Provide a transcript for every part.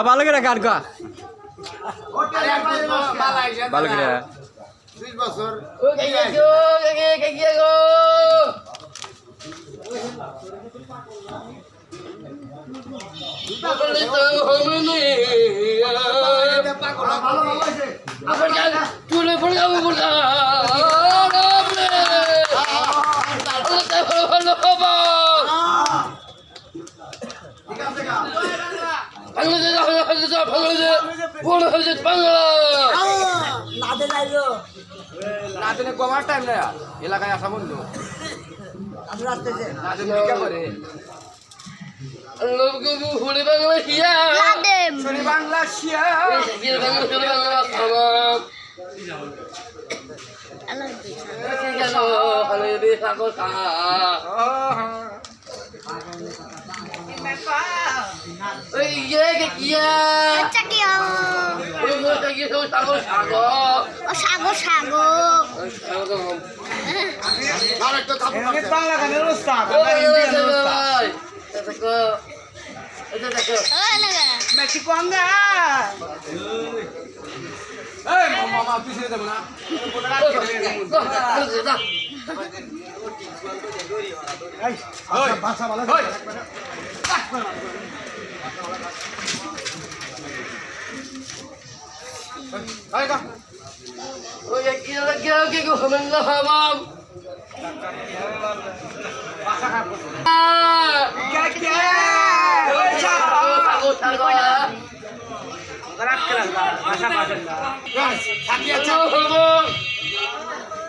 ভালো করে গান গা ভালো করে 20 বছর নাচনে কমার টাইম না এলাকায় আসা বন্ধু বাংলা শিয়া বাংলা গানের উস্তাদ মেক্সিকো আঙ্গা এই মামা পিছিয়ে যাবে না ভাষা ভালো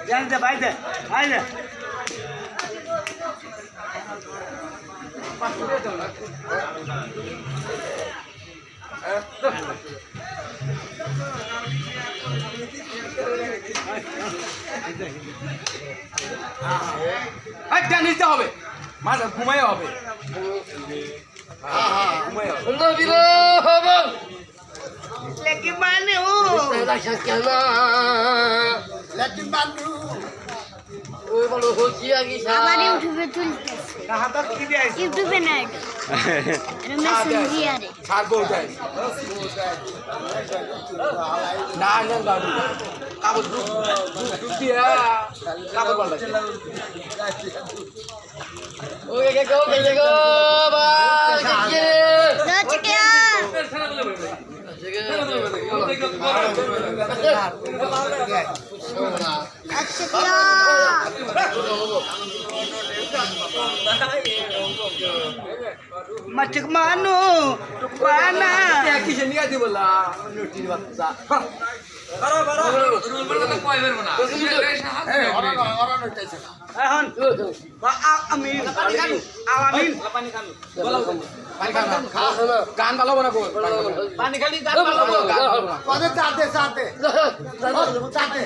জানতে বাইতে আইলে নিতে হবে মাঝে ঘুমাই হবে লেকিন মানে ও লেকিন মানে ওই বলো হচ্ছি আগে আবার ইউটিউবে তুলতেছে হাত কি দিয়ে ইউটিউবে না এটা মেসেঞ্জারে ছাড় বলতেন না না দাদু কাগজ দিয়ে কাগজ পাল্টাচ্ছে ওকে গো বাই যাচ্ছে কে আচ্ছা macam mana mana কিসে নিয়ে দি বললা নোটির বাচ্চা এখন আমিন আলামিন গান ভালো না পানি খালি কত চাতে চাতে চাতে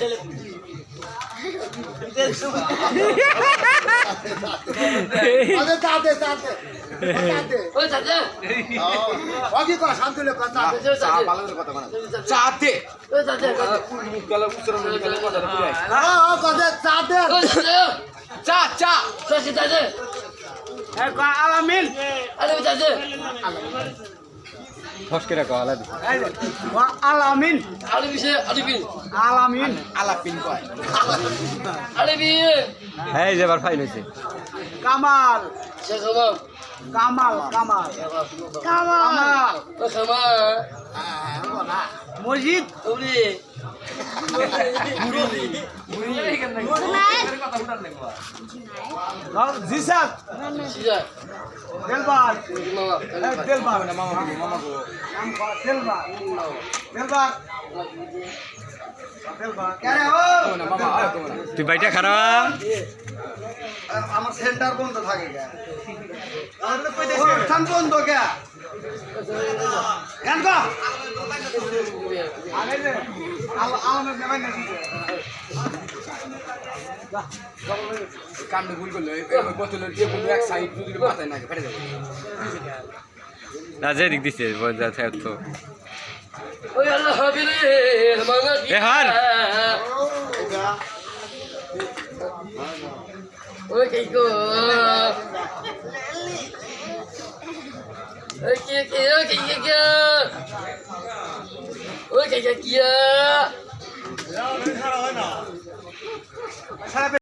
কত চাতে চাতে ওই চাচা ওকে কো শান্তলে কথা চা ভালো কথা মানে চাতে ওই চাচা মুখ গলা উচ্চারণ করে কথা পুরাই কত চাতে ওই চাচা চা চা চাচা আলামিন আরে চাচা ফসকে রাখো আলা আলামিন আলামিন আলাপিন কয় এই যে এবার ফাইন হয়েছে কামাল শেখামাম কামাল কামাল কামাল মসজিদ ওরে জিসাক সিজা দেলবার মামা দেলবার মামা গো দেলবার দেলবার দেলবার কেন ও মামা তুই বাইটা খারাপ আমার সেন্টার বন্ধ থাকে কে তাহলে কইতেছে স্থান বন্ধ কে গান গো আগে যে আমার নেবেন না কামড়ে ভুল করলো বোতলের যে কোনো এক সাইড যদি মাথায় না ফেটে যাবে না যে দিক দিছে যা তো ওই আল্লাহ হাবিরে মামা এ হার ওই কই গো ওই কে কে কে কে কে ওই কে কে কে সারা